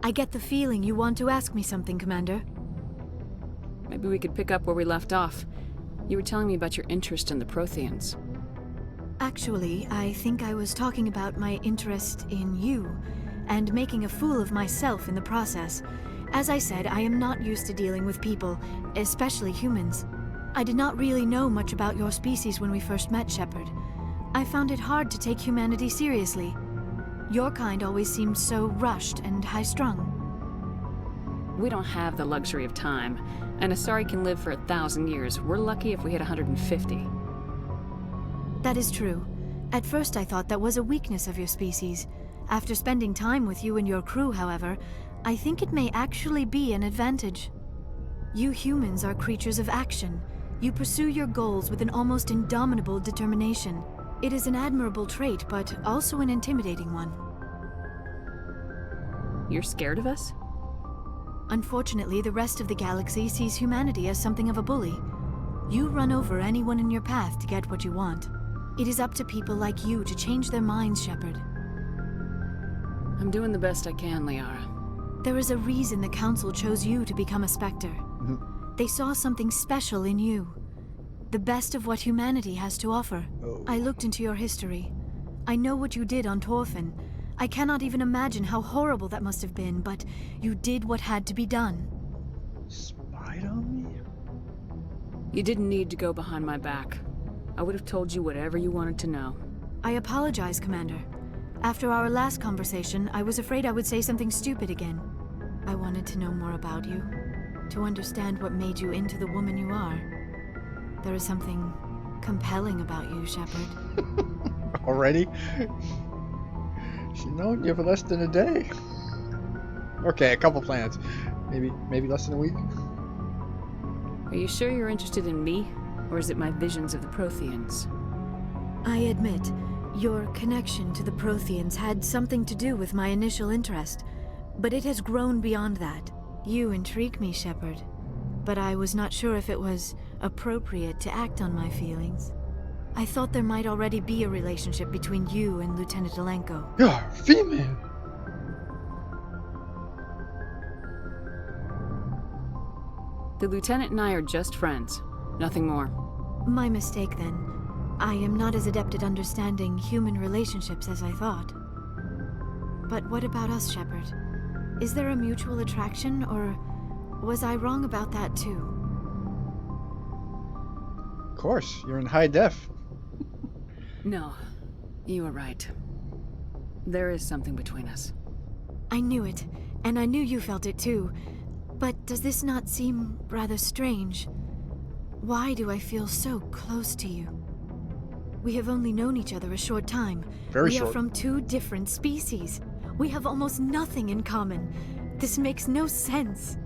I get the feeling you want to ask me something, Commander. Maybe we could pick up where we left off. You were telling me about your interest in the Protheans. Actually, I think I was talking about my interest in you, and making a fool of myself in the process. As I said, I am not used to dealing with people, especially humans. I did not really know much about your species when we first met, Shepard. I found it hard to take humanity seriously. Your kind always seemed so rushed and high-strung. We don't have the luxury of time. An Asari can live for 1,000 years. We're lucky if we hit 150. That is true. At first I thought that was a weakness of your species. After spending time with you and your crew, however, I think it may actually be an advantage. You humans are creatures of action. You pursue your goals with an almost indomitable determination. It is an admirable trait, but also an intimidating one. You're scared of us? Unfortunately, the rest of the galaxy sees humanity as something of a bully. You run over anyone in your path to get what you want. It is up to people like you to change their minds, Shepard. I'm doing the best I can, Liara. There is a reason the Council chose you to become a Spectre. They saw something special in you. The best of what humanity has to offer. I looked into your history. I know what you did on Torfin. I cannot even imagine how horrible that must have been, but you did what had to be done. Spied on me? You didn't need to go behind my back. I would have told you whatever you wanted to know. I apologize, Commander. After our last conversation, I was afraid I would say something stupid again. I wanted to know more about you, to understand what made you into the woman you are. There is something compelling about you, Shepard. Already? She's known you for less than a day. Okay, a couple planets. Maybe less than a week? Are you sure you're interested in me? Or is it my visions of the Protheans? I admit, your connection to the Protheans had something to do with my initial interest, but it has grown beyond that. You intrigue me, Shepard, but I was not sure if it was appropriate to act on my feelings. I thought there might already be a relationship between you and Lieutenant Alenko. You're female! The Lieutenant and I are just friends. Nothing more. My mistake, then. I am not as adept at understanding human relationships as I thought. But what about us, Shepard? Is there a mutual attraction, or was I wrong about that too? Of course, you're in high def. No, you were right. There is something between us. I knew it, and I knew you felt it too. But does this not seem rather strange? Why do I feel so close to you? We have only known each other a short time. Very short. We are short. from two different species. We have almost nothing in common. This makes no sense.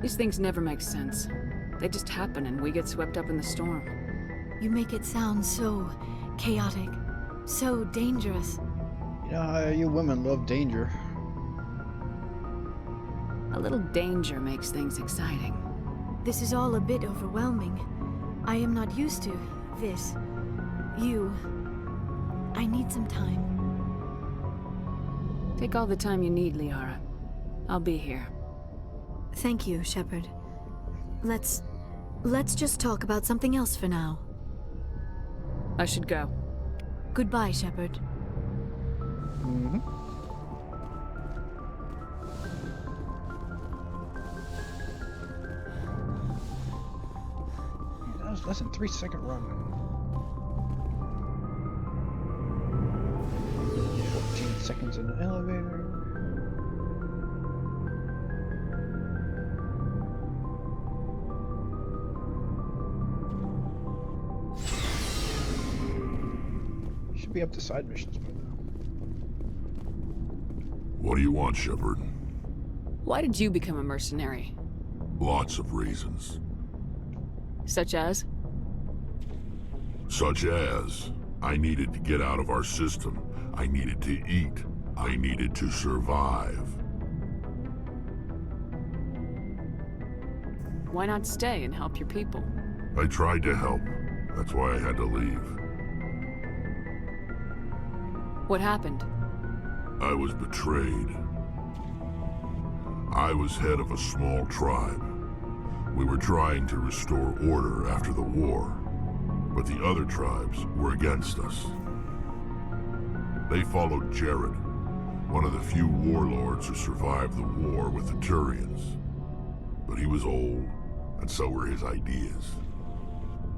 These things never make sense. They just happen and we get swept up in the storm. You make it sound so chaotic, so dangerous. You know how you women love danger. A little danger makes things exciting. This is all a bit overwhelming. I am not used to this. You. I need some time. Take all the time you need, Liara. I'll be here. Thank you, Shepard. Let's just talk about something else for now. I should go. Goodbye, Shepard. That was less than 3-second run. 14 seconds in the elevator. Should be up to side missions by now. What do you want, Shepard? Why did you become a mercenary? Lots of reasons. Such as? Such as, I needed to get out of our system. I needed to eat. I needed to survive. Why not stay and help your people? I tried to help. That's why I had to leave. What happened? I was betrayed. I was head of a small tribe. We were trying to restore order after the war, but the other tribes were against us. They followed Jared, one of the few warlords who survived the war with the Turians. But he was old, and so were his ideas.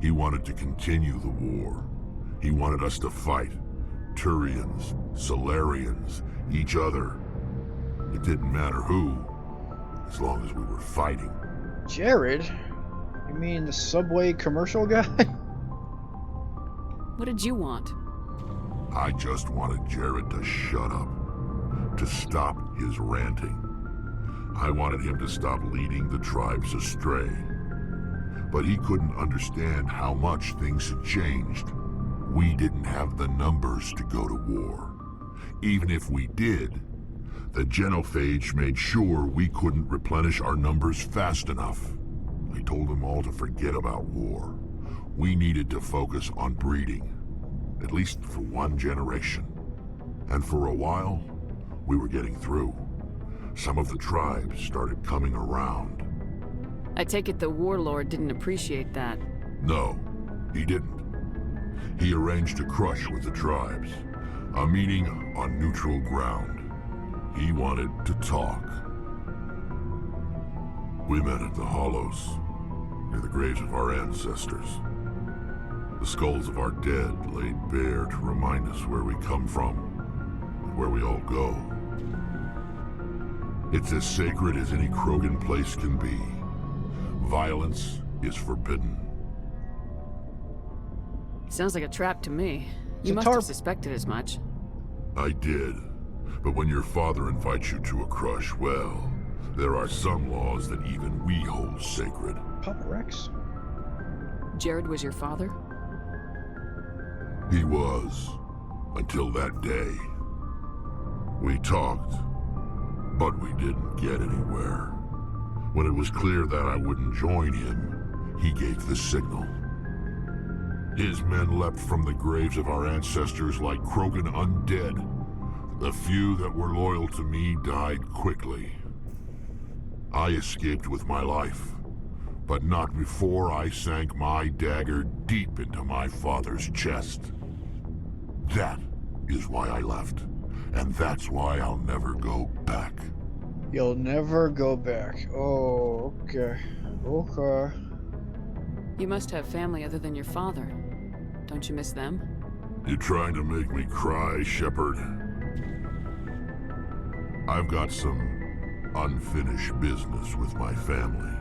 He wanted to continue the war. He wanted us to fight. Turians, Solarians, each other. It didn't matter who, as long as we were fighting. Jared? You mean the subway commercial guy? What did you want? I just wanted Jared to shut up, to stop his ranting. I wanted him to stop leading the tribes astray. But he couldn't understand how much things had changed. We didn't have the numbers to go to war. Even if we did, the genophage made sure we couldn't replenish our numbers fast enough. I told them all to forget about war. We needed to focus on breeding, at least for one generation. And for a while, we were getting through. Some of the tribes started coming around. I take it the warlord didn't appreciate that. No, he didn't. He arranged a crush with the tribes, a meeting on neutral ground. He wanted to talk. We met at the Hollows, near the graves of our ancestors. The skulls of our dead laid bare to remind us where we come from and where we all go. It's as sacred as any Krogan place can be. Violence is forbidden. Sounds like a trap to me. It's You a must tarp. have suspected as much. I did. But when your father invites you to a crush, well, there are some laws that even we hold sacred. Papa Rex? Jared was your father? He was, until that day. We talked, but we didn't get anywhere. When it was clear that I wouldn't join him, he gave the signal. His men leapt from the graves of our ancestors like Krogan undead. The few that were loyal to me died quickly. I escaped with my life, but not before I sank my dagger deep into my father's chest. That is why I left, and that's why I'll never go back. You'll never go back. Oh, okay. Okay. You must have family other than your father. Don't you miss them? You trying to make me cry, Shepard? I've got some unfinished business with my family,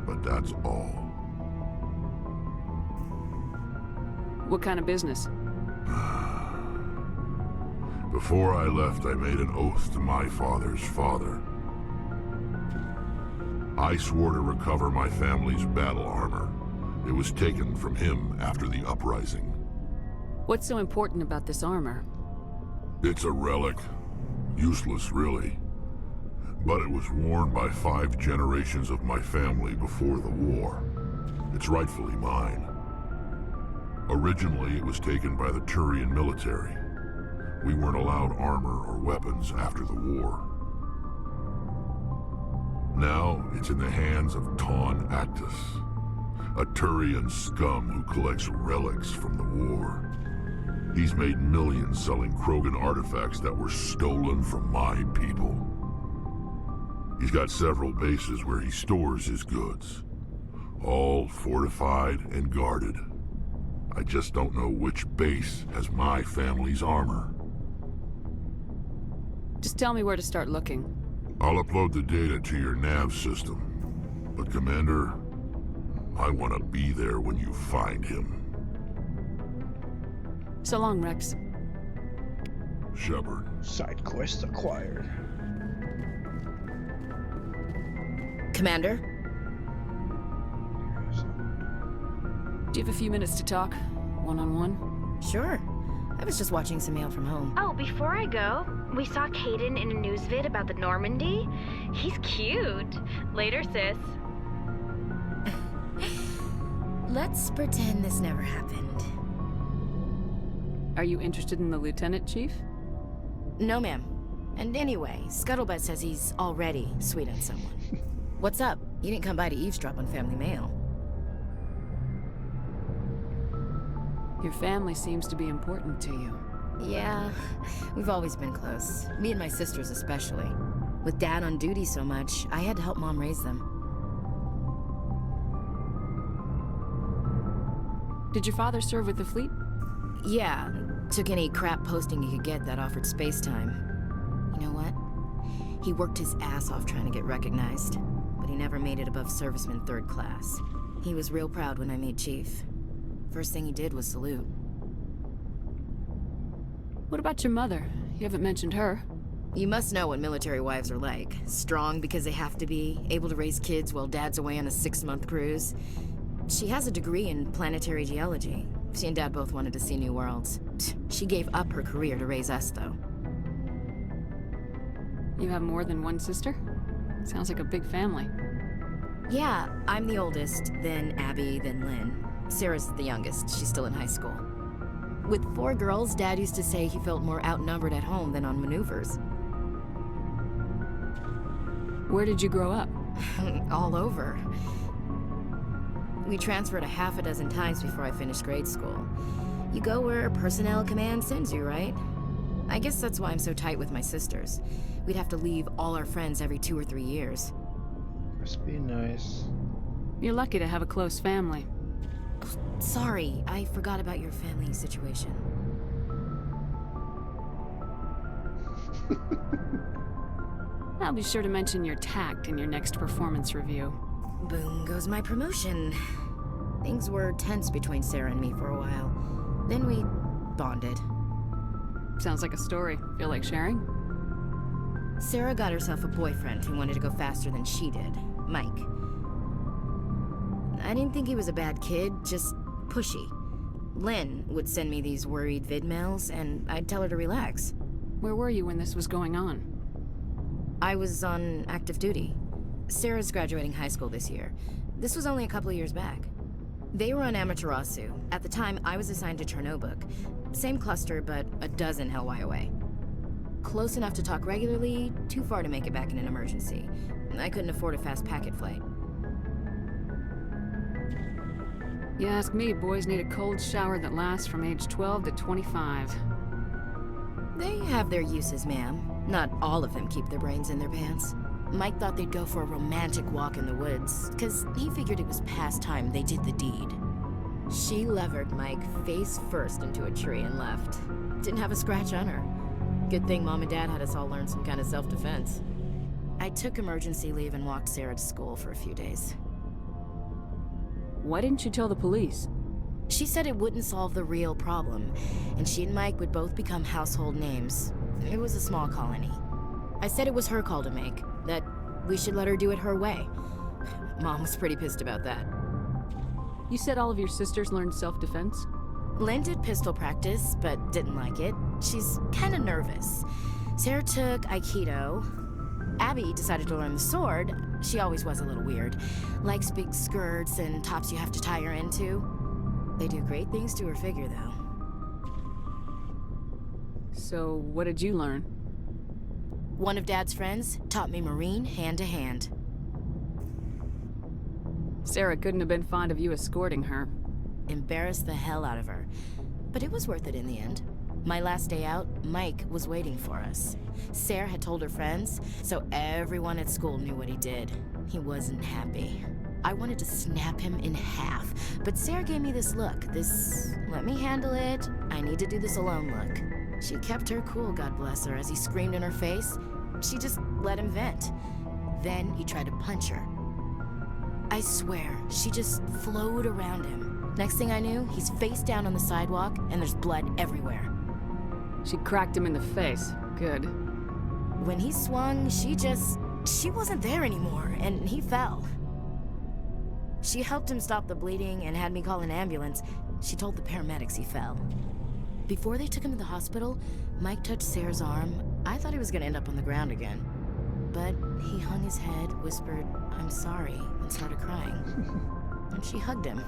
but that's all. What kind of business? Before I left, I made an oath to my father's father. I swore to recover my family's battle armor. It was taken from him after the uprising. What's so important about this armor? It's a relic. Useless, really. But it was worn by 5 generations of my family before the war. It's rightfully mine. Originally, it was taken by the Turian military. We weren't allowed armor or weapons after the war. Now, it's in the hands of Taun Actus, a Turian scum who collects relics from the war. He's made millions selling Krogan artifacts that were stolen from my people. He's got several bases where he stores his goods, all fortified and guarded. I just don't know which base has my family's armor. Just tell me where to start looking. I'll upload the data to your nav system. But Commander, I want to be there when you find him. So long, Rex. Shepard. Side quest acquired. Commander? Do you have a few minutes to talk? One-on-one? Sure. I was just watching some mail from home. Oh, before I go, we saw Caden in a news vid about the Normandy. He's cute. Later, sis. Let's pretend this never happened. Are you interested in the lieutenant, Chief? No, ma'am. And anyway, Scuttlebutt says he's already sweet on someone. What's up? You didn't come by to eavesdrop on Family Mail. Your family seems to be important to you. Yeah, we've always been close. Me and my sisters especially. With Dad on duty so much, I had to help Mom raise them. Did your father serve with the fleet? Yeah, took any crap posting he could get that offered space time. You know what? He worked his ass off trying to get recognized, but he never made it above serviceman 3rd class. He was real proud when I made chief. First thing he did was salute. What about your mother? You haven't mentioned her. You must know what military wives are like. Strong because they have to be, able to raise kids while Dad's away on a 6-month cruise. She has a degree in planetary geology. She and Dad both wanted to see new worlds. She gave up her career to raise us, though. You have more than one sister? Sounds like a big family. Yeah, I'm the oldest, then Abby, then Lynn. Sarah's the youngest. She's still in high school. With 4 girls, Dad used to say he felt more outnumbered at home than on maneuvers. Where did you grow up? All over. We transferred a half a dozen times before I finished grade school. You go where personnel command sends you, right? I guess that's why I'm so tight with my sisters. We'd have to leave all our friends every 2 or 3 years. Must be nice. You're lucky to have a close family. Sorry, I forgot about your family situation. I'll be sure to mention your tact in your next performance review. Boom goes my promotion. Things were tense between Sarah and me for a while. Then we bonded. Sounds like a story. Feel like sharing? Sarah got herself a boyfriend who wanted to go faster than she did, Mike. I didn't think he was a bad kid, just pushy. Lynn would send me these worried vid mails, and I'd tell her to relax. Where were you when this was going on? I was on active duty. Sarah's graduating high school this year. This was only a couple of years back. They were on Amaterasu. At the time, I was assigned to Chernobog. Same cluster, but a dozen Hellwire away. Close enough to talk regularly, too far to make it back in an emergency. I couldn't afford a fast packet flight. You ask me, boys need a cold shower that lasts from age 12 to 25. They have their uses, ma'am. Not all of them keep their brains in their pants. Mike thought they'd go for a romantic walk in the woods, because he figured it was past time they did the deed. She levered Mike face first into a tree and left. Didn't have a scratch on her. Good thing Mom and Dad had us all learn some kind of self-defense. I took emergency leave and walked Sarah to school for a few days. Why didn't you tell the police? She said it wouldn't solve the real problem, and she and Mike would both become household names. It was a small colony. I said it was her call to make, that we should let her do it her way. Mom was pretty pissed about that. You said all of your sisters learned self-defense? Lynn did pistol practice, but didn't like it. She's kinda nervous. Sarah took Aikido. Abby decided to learn the sword. She always was a little weird. Likes big skirts and tops you have to tie her into. They do great things to her figure, though. So, what did you learn? One of Dad's friends taught me Marine hand to hand. Sarah couldn't have been fond of you escorting her. Embarrassed the hell out of her. But it was worth it in the end. My last day out, Mike was waiting for us. Sarah had told her friends, so everyone at school knew what he did. He wasn't happy. I wanted to snap him in half, but Sarah gave me this look, this let me handle it, I need to do this alone look. She kept her cool, God bless her, as he screamed in her face. She just let him vent. Then he tried to punch her. I swear, she just flowed around him. Next thing I knew, he's face down on the sidewalk, and there's blood everywhere. She cracked him in the face. Good. When he swung, she wasn't there anymore, and he fell. She helped him stop the bleeding and had me call an ambulance. She told the paramedics he fell. Before they took him to the hospital, Mike touched Sarah's arm. I thought he was gonna end up on the ground again. But he hung his head, whispered, "I'm sorry," and started crying. And she hugged him.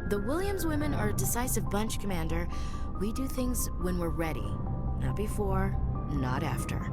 The Williams women are a decisive bunch, Commander. We do things when we're ready. Not before, not after.